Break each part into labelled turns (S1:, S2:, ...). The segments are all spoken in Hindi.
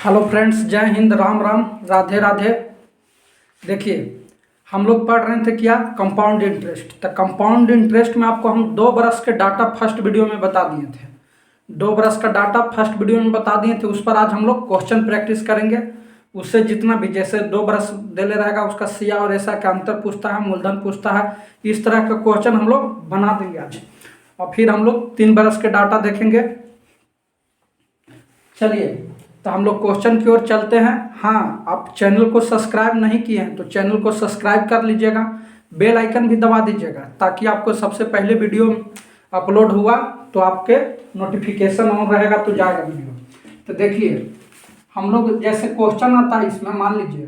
S1: हेलो फ्रेंड्स, जय हिंद, राम राम, राधे राधे। देखिए, हम लोग पढ़ रहे थे क्या, कंपाउंड इंटरेस्ट। तो कंपाउंड इंटरेस्ट में आपको हम 2 बरस के डाटा फर्स्ट वीडियो में बता दिए थे। 2 बरस का डाटा फर्स्ट वीडियो में बता दिए थे। उस पर आज हम लोग क्वेश्चन प्रैक्टिस करेंगे। उससे जितना भी, जैसे 2 बरस देले रहेगा उसका सिया और ऐसा का अंतर पूछता है, मूलधन पूछता है, इस तरह का क्वेश्चन हम लोग बना देंगे आज। और फिर हम लोग 3 बरस के डाटा देखेंगे। चलिए, तो हम लोग क्वेश्चन की ओर चलते हैं। हाँ, आप चैनल को सब्सक्राइब नहीं किए हैं तो चैनल को सब्सक्राइब कर लीजिएगा, बेल आइकन भी दबा दीजिएगा, ताकि आपको सबसे पहले वीडियो अपलोड हुआ तो आपके नोटिफिकेशन ऑन रहेगा तो जाएगा वीडियो। तो देखिए, हम लोग जैसे क्वेश्चन आता है इसमें मान लीजिए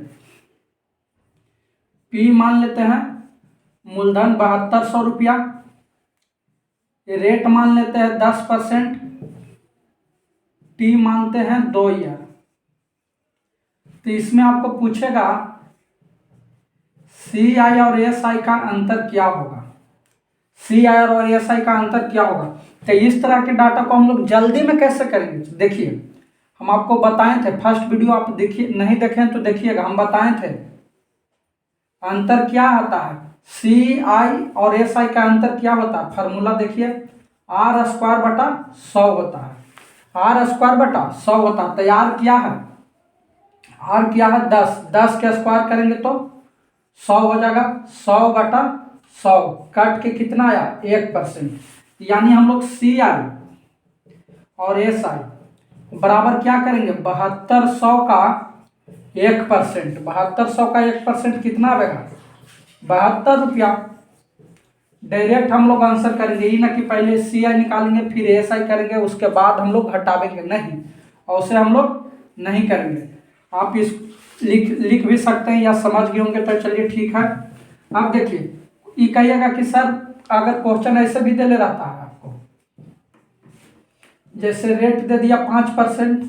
S1: पी मान लेते हैं, मूलधन 7200 रुपया, रेट मान लेते हैं 10%, टी मानते हैं 2 ईयर। तो इसमें आपको पूछेगा सी आई और एस आई का अंतर क्या होगा। सी आई और एस आई का अंतर क्या होगा। तो इस तरह के डाटा को हम लोग जल्दी में कैसे करेंगे। देखिए, हम आपको बताए थे, फर्स्ट वीडियो आप देखिए, नहीं देखें तो देखिएगा, हम बताए थे अंतर क्या आता है। सी आई और एस आई का अंतर क्या होता है। फार्मूला देखिए, आर स्क्वायर बटा 100 होता है। आर स्क्वायर बटा 100 होता है। तो आर क्या है, आर क्या है 10, 10 के स्क्वायर करेंगे तो 100 हो जाएगा। 100 बटा 100 कट के कितना आया 1%। यानी हम लोग सी आई और एस आई बराबर क्या करेंगे, 7200 का 1%। 7200 का 1% कितना आएगा 72 रुपया। डायरेक्ट हम लोग आंसर करेंगे, ये ना कि पहले सी आई निकालेंगे फिर एस आई करेंगे, उसके बाद हम लोग हटावेंगे, नहीं, और उसे हम लोग नहीं करेंगे। आप इस लिख भी सकते हैं या समझ गए होंगे तो चलिए ठीक है। अब देखिए, ये कहिएगा कि सर अगर क्वेश्चन ऐसे भी दे ले रहता है आपको, जैसे रेट दे दिया 5%,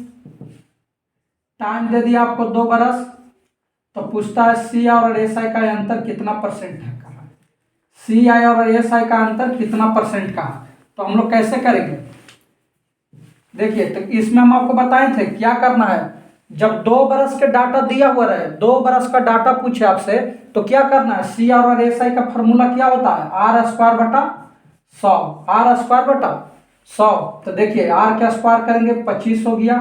S1: टाइम दे दिया आपको 2 बरस, तो पूछता है सी आई और एस आई का अंतर कितना परसेंट है, कहा सी आई और एस आई का अंतर कितना परसेंट का है। तो हम लोग कैसे करेंगे, देखिए, तो इसमें हम आपको बताए थे क्या करना है। जब 2 बरस के डाटा दिया हुआ रहे, 2 बरस का डाटा पूछे आपसे, तो क्या करना है, सी आर और एस आई का फॉर्मूला क्या होता है, आर स्क्वायर बटा 100। आर स्क्वायर बटा 100। तो देखिए, आर का स्क्वायर करेंगे 25 हो गया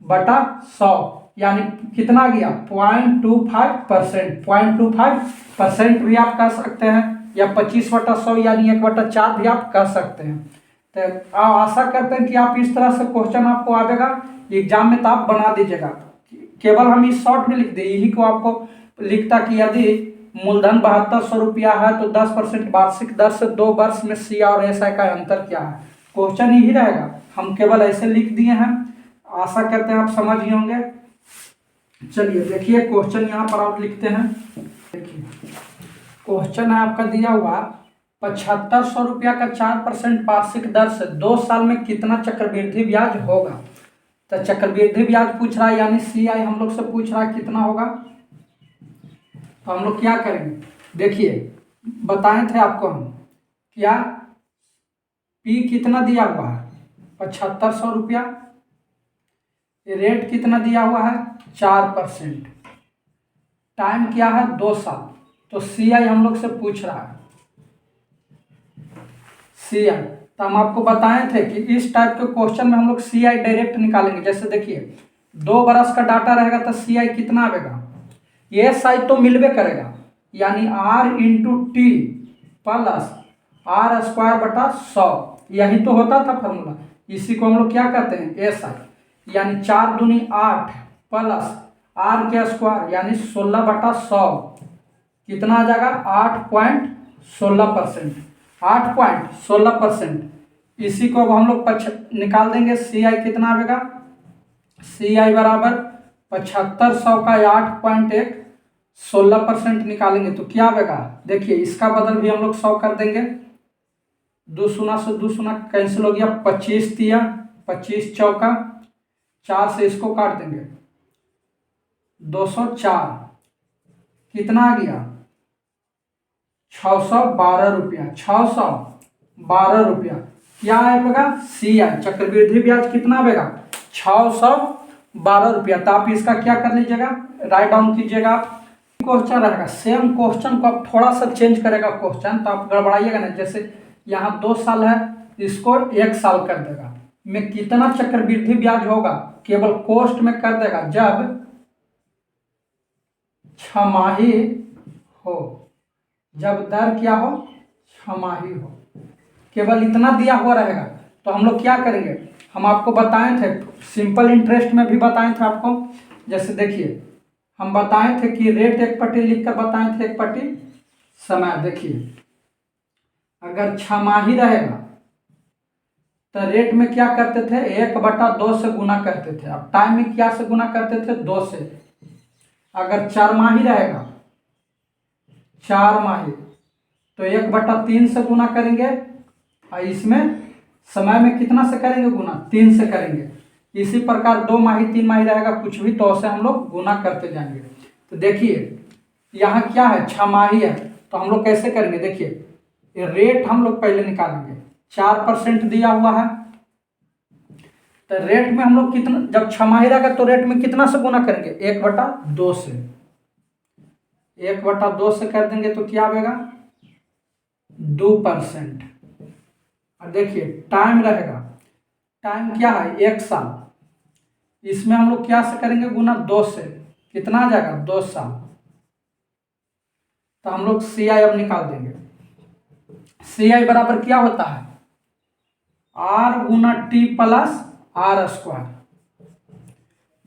S1: बटा 100, यानी कितना गया 0.25%। 0.25% भी आप कर सकते हैं, या 25 बटा 100 यानी 1/4 भी आप कर सकते हैं। तो आप आशा करते हैं कि आप इस तरह से क्वेश्चन आपको आएगा एग्जाम में, तो आप बना दीजिएगा। केवल हम इस शॉर्ट में लिख दें, यही को आपको लिखता कि यदि मूलधन 7200 रुपया है तो 10% वार्षिक दर से 2 वर्ष में सी और एस आई का अंतर क्या है। क्वेश्चन यही रहेगा, हम केवल ऐसे लिख दिए हैं। आशा करते हैं आप समझ गए होंगे। चलिए देखिए, क्वेश्चन यहाँ पर आप लिखते हैं। देखिए, क्वेश्चन है आपका दिया हुआ 7500 रुपया का 4% वार्षिक दर से 2 साल में कितना चक्रवृद्धि ब्याज होगा। तो चक्रवृद्धि ब्याज पूछ रहा है, यानी सी आई हम लोग से पूछ रहा है कितना होगा। तो हम लोग क्या करेंगे, देखिए, बताए थे आपको हम क्या, पी कितना दिया हुआ है 7500 रुपया, रेट कितना दिया हुआ है 4%, टाइम क्या है 2 साल। तो सी आई हम लोग से पूछ रहा है सी आई। तो हम आपको बताए थे कि इस टाइप के क्वेश्चन में हम लोग सी आई डायरेक्ट निकालेंगे। जैसे देखिए, 2 बरस का डाटा रहेगा तो सी आई कितना आएगा, एस आई तो मिलवे करेगा, यानी R into T plus R square बटा 100, यही तो होता था फॉर्मूला। इसी को हम लोग क्या कहते हैं एस आई, यानी 4 दूनी 8 प्लस आर के स्क्वायर यानी 16 बटा 100, कितना आ जाएगा 8.16%। 8.16%। इसी को अब हम लोग निकाल देंगे, सी आई कितना आएगा, सी आई बराबर 7500 का 8.16% निकालेंगे तो क्या आएगा। देखिए, इसका बदल भी हम लोग 100 कर देंगे, 2 शून्य से 2 शून्य कैंसिल हो गया, 25 दिया, 25 चौका 4 से इसको काट देंगे, 204 कितना आ गया 612 रुपया। 612 रुपया क्या आएगा, सी आई चक्रवृद्धि ब्याज कितना आएगा ₹12। तो आप इसका क्या कर लीजिएगा, राइट डाउन कीजिएगा। आप क्वेश्चन रहेगा, सेम क्वेश्चन को आप थोड़ा सा चेंज करेगा क्वेश्चन, तो आप गड़बड़ाइएगा ना। जैसे यहाँ 2 साल है, इसको 1 साल कर देगा। में कितना चक्रवृद्धि ब्याज होगा, केवल कॉस्ट में कर देगा जब छमाही हो, जब दर क्या हो, छमाही हो, केवल इतना दिया हुआ रहेगा। तो हम लोग क्या करेंगे, हम आपको बताए थे सिंपल इंटरेस्ट में भी बताए थे आपको। जैसे देखिए हम बताए थे कि रेट एक पट्टी लिखकर बताए थे, एक पट्टी समय। देखिए अगर छमाही रहेगा तो रेट में क्या करते थे, 1/2 से गुना करते थे। अब टाइम में क्या से गुना करते थे, 2 से। अगर 4 माही रहेगा, 4 माही, तो 1/3 से गुना करेंगे। और इसमें समय में कितना से करेंगे गुना, 3 से करेंगे। इसी प्रकार 2 माही 3 माही रहेगा कुछ भी, तो उसे हम लोग गुना करते जाएंगे। तो देखिए यहाँ क्या है, 6 माही है, तो हम लोग कैसे करेंगे, देखिए ये रेट हम लोग पहले निकालेंगे। 4% दिया हुआ है, तो रेट में हम लोग कितना, जब 6 माही रहेगा तो रेट में कितना से गुना करेंगे, 1/2 से। 1/2 से कर देंगे तो क्या आएगा, 2%। और देखिए टाइम रहेगा, टाइम क्या है, 1 साल। इसमें हम लोग क्या से करेंगे गुना, 2 से। कितना आ जाएगा, 2 साल। तो हम लोग CI अब निकाल देंगे। CI बराबर क्या होता है, R गुना T प्लस R²।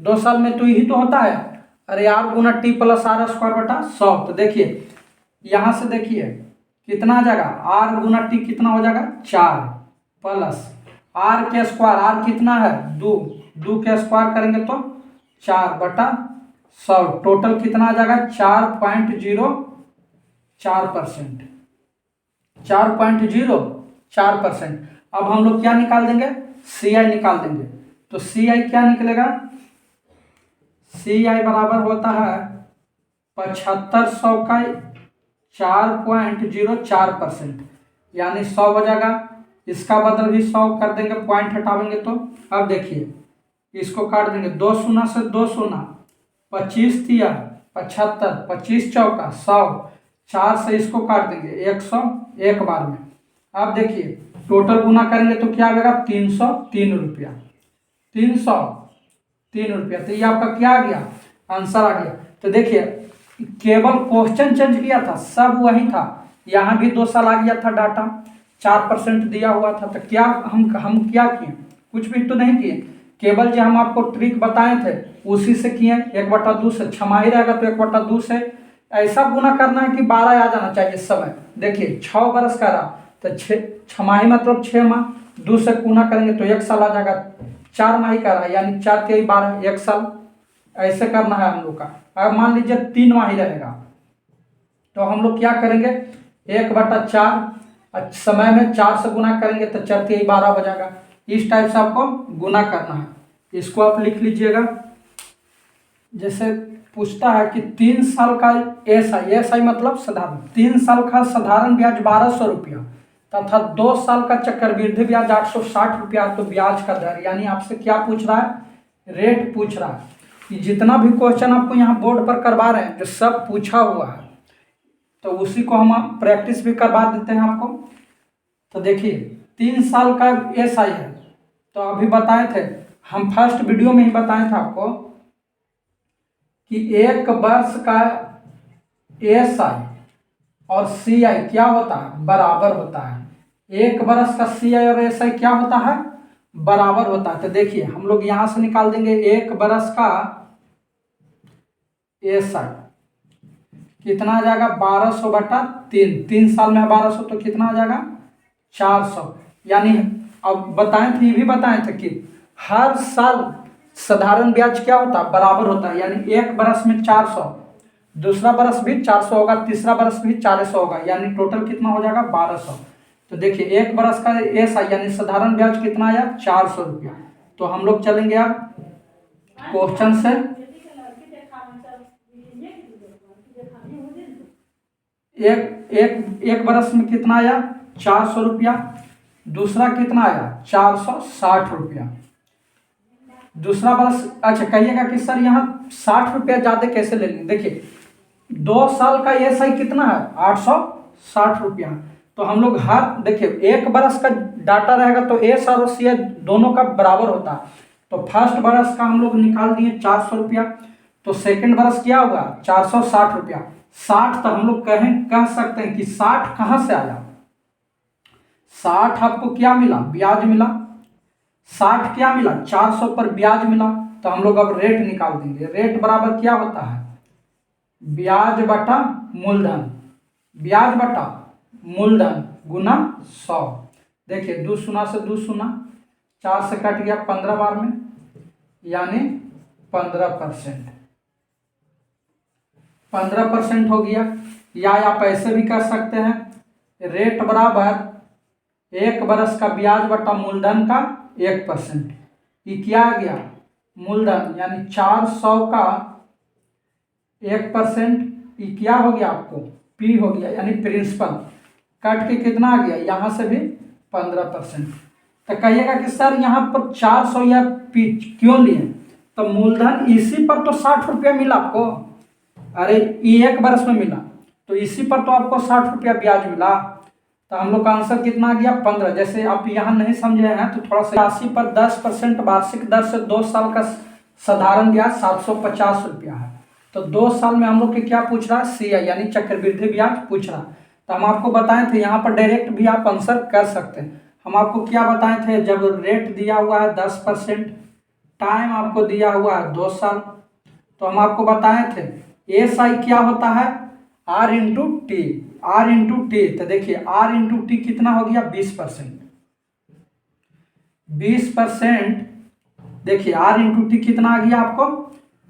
S1: 2 साल में तो यही तो होता है, अरे R गुना T प्लस R² बटा 100। तो देखिए यहाँ से देखिए कितना आ जाएगा, R गुना T कितना हो जाएगा, 4 प्लस R के स्क्वायर, R कितना है, 2, 2 के स्क्वायर करेंगे तो 4 बटा 100। टोटल कितना आ जाएगा, 4.04%। 4.04%। अब हम लोग क्या निकाल देंगे, CI निकाल देंगे। तो CI क्या निकलेगा, CI बराबर होता है 7500 का 4.04%, यानी 100 हो जाएगा। इसका बदल भी 100 कर देंगे, पॉइंट हटावेंगे तो। अब देखिए इसको काट देंगे, 2 शून्य से 2 शून्य, 25 तिया 75, 25 चौका 100, 4 से इसको काट देंगे, 100 एक बार में। अब देखिए टोटल गुना करेंगे तो क्या आएगा, 303 रुपया। 303 रुपया। तो ये आपका क्या आ गया, आंसर आ गया। तो देखिए केवल क्वेश्चन चेंज किया था, सब वही था। यहाँ भी 2 साल आ गया था डाटा, 4% दिया हुआ था। तो क्या हम क्या किए, कुछ भी तो नहीं किए, केवल जो हम आपको ट्रिक बताए थे उसी से किए। 1/2 से, 6 माही रहेगा तो 1/2 से ऐसा गुना करना है कि 12 आ जाना चाहिए समय। देखिए 6 बरस का रहा तो 6 माही मतलब 6 माह, 2 से गुना करेंगे तो 1 साल आ जाएगा। 4 माही का रहा यानी 4 के 12, 1 साल। ऐसे करना है हम लोग का। अगर मान लीजिए 3 माही रहेगा तो हम लोग क्या करेंगे, 1/4, समय में 4 से गुना करेंगे तो 4 के 12 हो जाएगा। इस टाइप से आपको गुना करना है। इसको आप लिख लीजिएगा। जैसे पूछता है कि 3 साल का एसआई मतलब साधारण, 3 साल का साधारण ब्याज 1200 रुपया तथा 2 साल का चक्रवृद्धि ब्याज 860 रुपया। तो ब्याज का दर, यानी आपसे क्या पूछ रहा है, रेट पूछ रहा है। कि जितना भी क्वेश्चन आपको यहाँ बोर्ड पर करवा रहे हैं जो सब पूछा हुआ है, तो उसी को हम प्रैक्टिस भी करवा देते हैं आपको। तो देखिए 3 साल का एसआई है, तो अभी बताए थे हम, फर्स्ट वीडियो में ही बताए थे आपको कि 1 वर्ष का एसआई और सीआई क्या होता है, बराबर होता है। 1 वर्ष का सीआई और एसआई क्या होता है, बराबर होता है। तो देखिए हम लोग यहां से निकाल देंगे 1 वर्ष का एसआई कितना आ जाएगा, 1200 बटा 3। 3 साल में 1200 तो कितना आ जाएगा, 400। यानी अब बताए थे, ये भी बताए थे कि हर साल साधारण ब्याज क्या होता है, बराबर होता है। यानी 1 बरस में 400, दूसरा बरस भी 400 होगा, तीसरा बरस भी 400 होगा, यानी टोटल कितना हो जाएगा, 1200। तो देखिए 1 बरस का एसआई यानी साधारण ब्याज कितना आया, 400 रुपया। तो हम लोग चलेंगे अब क्वेश्चन से। एक बरस में कितना आया, 400 रुपया। दूसरा कितना आया, 460 रुपया। दूसरा बरस, अच्छा कहिएगा कि सर यहाँ 60 रुपया ज़्यादा कैसे ले लेंगे। देखिए 2 साल का ESI कितना है 860 रुपया। तो हम लोग हर, देखिए 1 बरस का डाटा रहेगा तो एस और सी दोनों का बराबर होता है। तो फर्स्ट बरस का हम लोग निकाल दिए 400 रुपया, तो सेकंड बरस क्या होगा 460 रुपया। 60 तो हम लोग कह सकते हैं कि 60 कहाँ से आया, 60 आपको क्या मिला, ब्याज मिला। 60 क्या मिला, 400 पर ब्याज मिला। तो हम लोग अब रेट निकाल देंगे। रेट बराबर क्या होता है, ब्याज बटा मूलधन, ब्याज बटा मूलधन गुना 100। देखिए 2 शून्य से 2 शून्य, 4 से कट गया 15 बार में, यानी 15%। 15% हो गया। या आप ऐसे भी कर सकते हैं, रेट बराबर 1 बरस का ब्याज बटा मूलधन का 1%। ये क्या आ गया, मूलधन यानी 400 का 1%। ये क्या हो गया आपको, पी हो गया यानी प्रिंसिपल। कट के कितना आ गया, यहाँ से भी 15%। तो कहिएगा कि सर यहाँ पर 400 या पी क्यों लिए, तो मूलधन इसी पर तो 60 रुपया मिला आपको। अरे ये 1 बरस में मिला, तो इसी पर तो आपको 60 रुपया ब्याज मिला। तो हम लोग का आंसर कितना आ गया 15। जैसे आप यहाँ नहीं समझे हैं तो थोड़ा सा, 80 पर 10% वार्षिक दर से 2 साल का साधारण ब्याज 750 रुपया है। तो 2 साल में हम लोग के क्या पूछ रहा है, CI यानी चक्रवृद्धि ब्याज पूछ रहा। तो हम आपको बताए थे यहाँ पर डायरेक्ट भी आप आंसर कर सकते हैं। हम आपको क्या बताए थे, जब रेट दिया हुआ है 10%, टाइम आपको दिया हुआ है 2 साल, तो हम आपको बताए थे SI क्या होता है R into T, R into T. तो देखिए R इंटू टी कितना हो गया 20%। 20%, देखिए R इंटू टी कितना आ गया आपको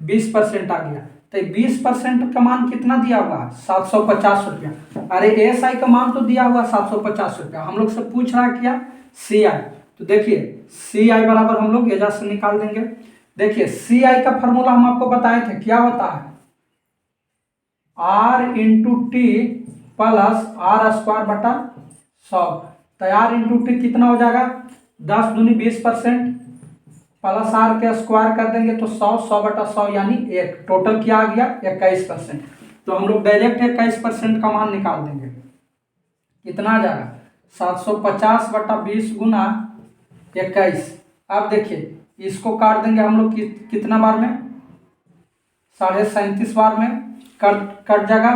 S1: 20% आ गया। तो 20% का मान कितना दिया हुआ 750 रुपया। अरे SI का मान तो दिया हुआ 750 रुपया, हम लोग से पूछ रहा है क्या, CI। तो देखिए CI बराबर हम लोग एजा से निकाल देंगे। देखिए CI का फॉर्मूला हम आपको बताए थे, क्या होता है R into T plus R² बटा 100। तो R इंटू टी कितना हो जाएगा, 10 दूनी 20% प्लस R के स्क्वायर कर देंगे तो 100, 100 बटा 100 यानी 1। टोटल क्या आ गया 21%। तो हम लोग डायरेक्ट 21% का मान निकाल देंगे। कितना आ जाएगा 750 बटा 20 गुना 21। अब देखिए इसको काट देंगे हम लोग कितना बार में, 37.5 बार में कट जाएगा।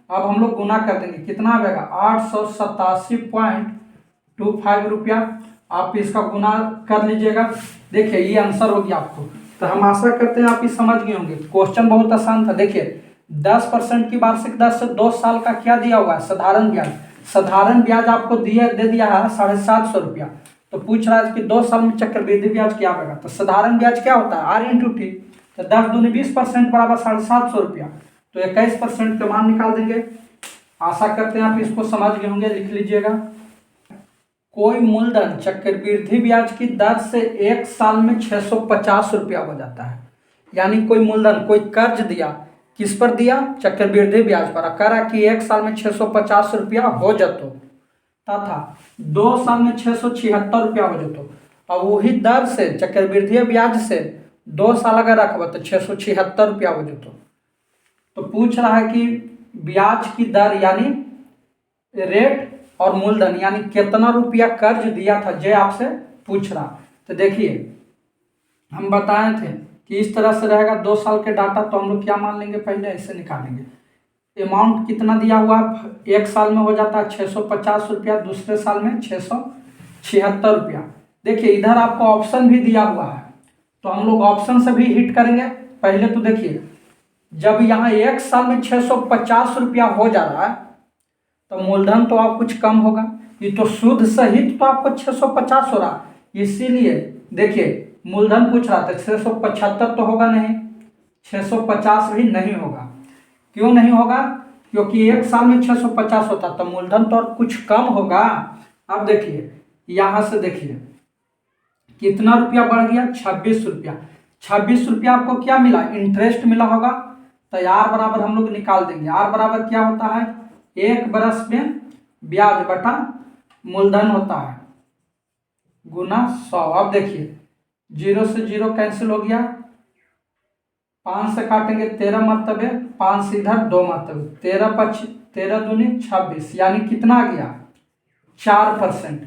S1: अब हम लोग गुना कर देंगे, कितना आएगा 887.25 रुपया। आप इसका गुना कर लीजिएगा। देखिए ये आंसर हो गया आपको। तो हम आशा करते हैं आप इस समझ गए होंगे। क्वेश्चन बहुत आसान था। देखिए 10% की वार्षिक दर से 2 साल का क्या दिया हुआ है, साधारण ब्याज। साधारण ब्याज आपको दे दिया है 750 रुपया। तो पूछ रहा है कि 2 साल में चक्रवृद्धि ब्याज क्या आएगा। तो साधारण ब्याज क्या होता है R इंटू टी। तो 10 दूनी 20% बराबर 750 रुपया। तो 21% का मान निकाल देंगे। आशा करते हैं आप इसको समझ गए होंगे, लिख लीजिएगा। कोई मूलधन चक्रवृद्धि ब्याज की दर से 1 साल में 650 रुपया हो जाता है। यानी कोई मूलधन, कोई कर्ज दिया, किस पर दिया, चक्रवृद्धि ब्याज पर, करा कि 1 साल में 650 रुपया हो जातो तथा 2 साल में 676 रुपया हो जातो। और वही दर से चक्रवृद्धि ब्याज से 2 साल अगर रखब तो 676 रुपया हो जातो। तो पूछ रहा है कि ब्याज की दर यानी रेट और मूलधन यानी कितना रुपया कर्ज दिया था, जे आपसे पूछ रहा। तो देखिए हम बताए थे कि इस तरह से रहेगा 2 साल के डाटा। तो हम लोग क्या मान लेंगे, पहले ऐसे निकालेंगे। अमाउंट कितना दिया हुआ, 1 साल में हो जाता है 650 रुपया, दूसरे साल में 676 रुपया। देखिए इधर आपको ऑप्शन भी दिया हुआ है, तो हम लोग ऑप्शन से भी हिट करेंगे। पहले तो देखिए जब यहाँ 1 साल में 650 रुपया हो जा रहा है तो मूलधन तो आप कुछ कम होगा। ये तो शुद्ध सहित तो आपको 650 हो रहा, इसीलिए देखिए मूलधन पूछ रहा था। 675 तो होगा नहीं, 650 भी नहीं होगा। क्यों नहीं होगा, क्योंकि 1 साल में 650 होता तो मूलधन तो और कुछ कम होगा। अब देखिए यहाँ से देखिए कितना रुपया बढ़ गया 26 रुपया। 26 रुपया आपको क्या मिला, इंटरेस्ट मिला होगा। तो R बराबर हम लोग निकाल देंगे। R बराबर क्या होता है, 1 बरस में ब्याज बटा मूलधन होता है गुना 100। अब देखिए 0 से 0 कैंसिल हो गया, 5 से काटेंगे 13 मरतबे, 5 से इधर 2 मरतबे, 13 दूनी 26, यानी कितना आ गया 4%।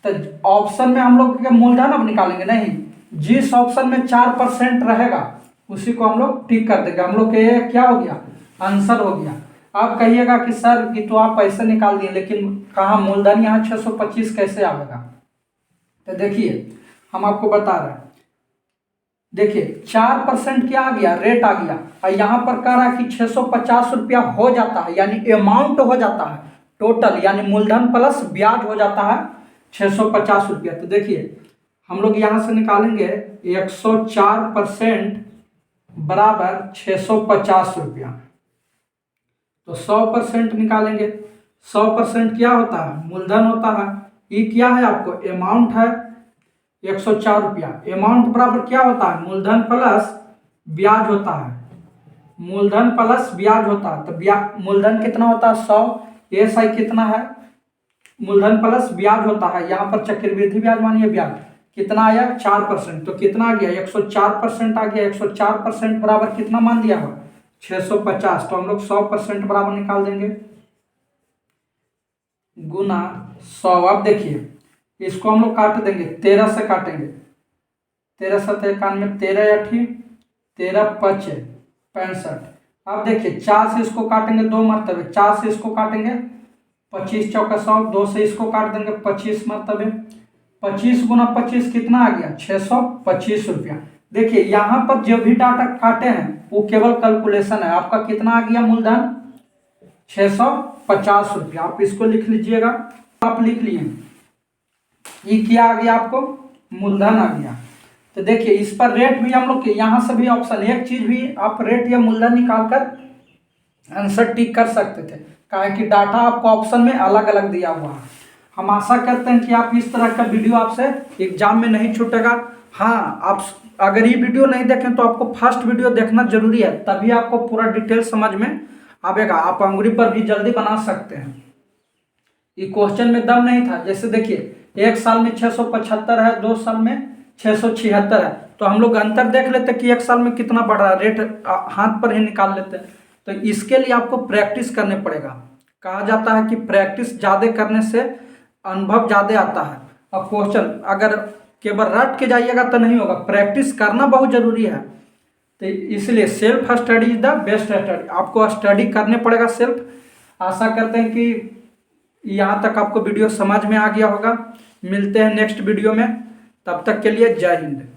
S1: तो ऑप्शन में हम लोग मूलधन अब निकालेंगे नहीं, जिस ऑप्शन में 4% रहेगा उसी को हम लोग टिक कर देंगे। हम लोग के क्या हो गया, आंसर हो गया। आप कहिएगा कि सर कि तो आप पैसे निकाल दिए, लेकिन कहाँ मूलधन यहाँ 625 कैसे आएगा। तो देखिए हम आपको बता रहे हैं, देखिए 4% क्या आ गया, रेट आ गया, और यहाँ पर कह रहा है कि 650 रुपया हो जाता है, यानी अमाउंट हो जाता है टोटल, यानी मूलधन प्लस ब्याज हो जाता है 650 रुपया। तो देखिए हम लोग यहाँ से निकालेंगे 104% बराबर 650 रुपया। तो 100% निकालेंगे, 100% क्या होता है, मूलधन होता है। ये क्या है आपको, अमाउंट है 104 रुपया, अमाउंट बराबर क्या होता है, मूलधन प्लस ब्याज होता है, मूलधन प्लस ब्याज होता है। तो मूलधन कितना होता है 100, एसआई कितना है, मूलधन प्लस ब्याज होता है, यहाँ पर चक्रवृद्धि ब्याज मानिए ब्याज कितना आया 4%। तो कितना आ गया 104% आ गया, 104% बराबर कितना मान दिया हुआ 650। तो हम लोग 100% बराबर निकाल देंगे, गुना 100। अब देखिए इसको हम लोग काट देंगे, 13 से काटेंगे, 13 7 91, 13 8 13 5 65। अब देखिए 4 से इसको काटेंगे 2 मरतबे, 4 से इसको काटेंगे 25 चौका 100, 2 से इसको काट देंगे 25 मरतबे, 25 गुना 25 कितना आ गया 625 रुपया। देखिए यहाँ पर जो भी डाटा काटे हैं वो केवल कैलकुलेशन है, आपका कितना आ गया मूलधन 650 रुपया। आप इसको लिख लीजिएगा, आप लिख लिए, ये क्या आ गया आपको मूलधन आ गया। तो देखिए इस पर रेट भी हम लोग यहाँ से भी ऑप्शन, एक चीज भी आप रेट या मूलधन निकाल कर आंसर टिक कर सकते थे, काहे कि डाटा आपको ऑप्शन में अलग अलग दिया हुआ है। हम आशा करते हैं कि आप इस तरह का वीडियो आपसे एग्जाम में नहीं छूटेगा। हाँ, आप अगर ये वीडियो नहीं देखें तो आपको फर्स्ट वीडियो देखना जरूरी है, तभी आपको पूरा डिटेल समझ में आएगा, आप अंगुली पर भी जल्दी बना सकते हैं। ये क्वेश्चन में दम नहीं था, जैसे देखिए 1 साल में 675 है, 2 साल में 676 है, तो हम लोग अंतर देख लेते कि 1 साल में कितना बढ़ रहा है, रेट हाथ पर ही निकाल लेते हैं। तो इसके लिए आपको प्रैक्टिस करने पड़ेगा। कहा जाता है कि प्रैक्टिस ज़्यादा करने से अनुभव ज़्यादा आता है, और क्वेश्चन अगर केवल रट के जाइएगा तो नहीं होगा, प्रैक्टिस करना बहुत ज़रूरी है। तो इसलिए self study is the best study, आपको स्टडी करने पड़ेगा सेल्फ। आशा करते हैं कि यहाँ तक आपको वीडियो समझ में आ गया होगा। मिलते हैं नेक्स्ट वीडियो में, तब तक के लिए जय हिंद।